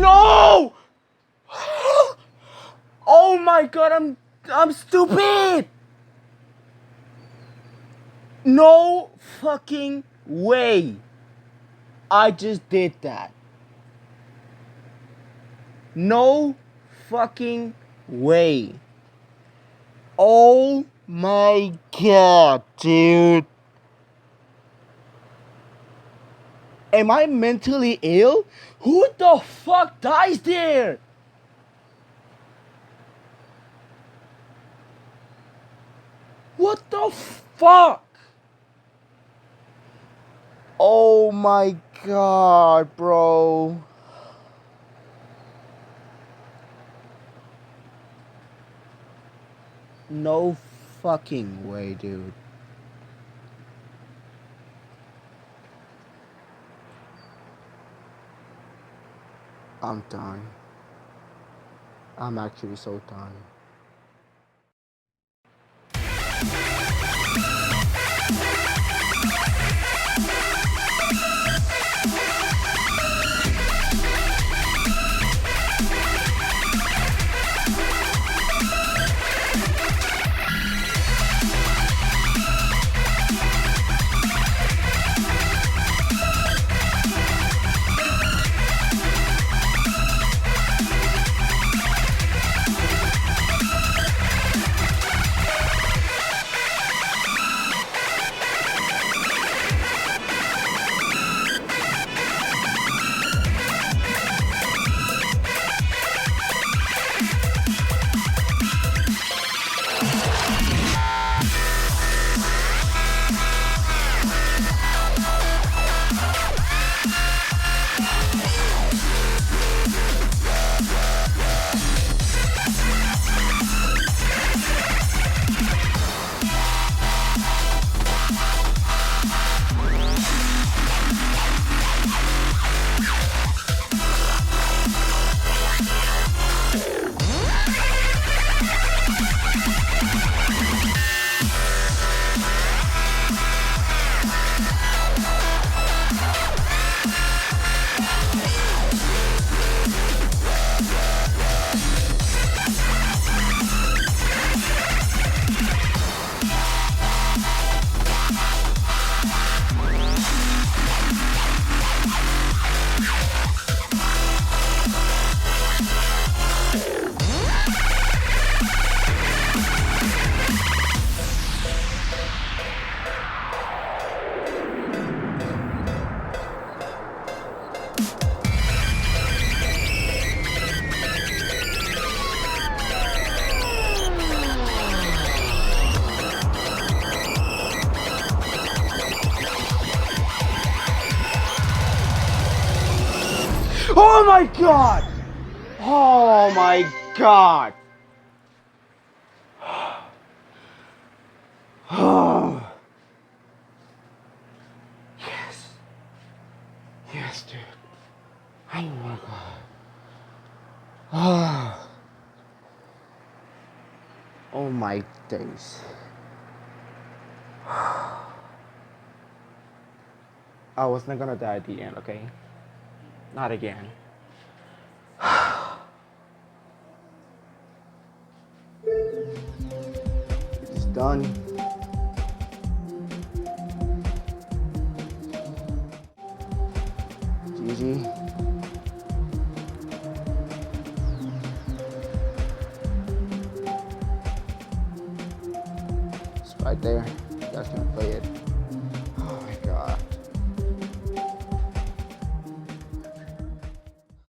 No! Oh my god, I'm stupid! No fucking way. I just did that. No fucking way. Oh my god, dude. Am I mentally ill? Who the fuck dies there? What the fuck? Oh my god, bro. No fucking way, dude. I'm done. I'm actually so done. Oh my god! Oh my god! Oh. Yes. Yes, dude. Oh my god. Oh. Oh my days. I was not gonna die at the end, okay? Not again. It's done. GG. It's right there. You guys can play it.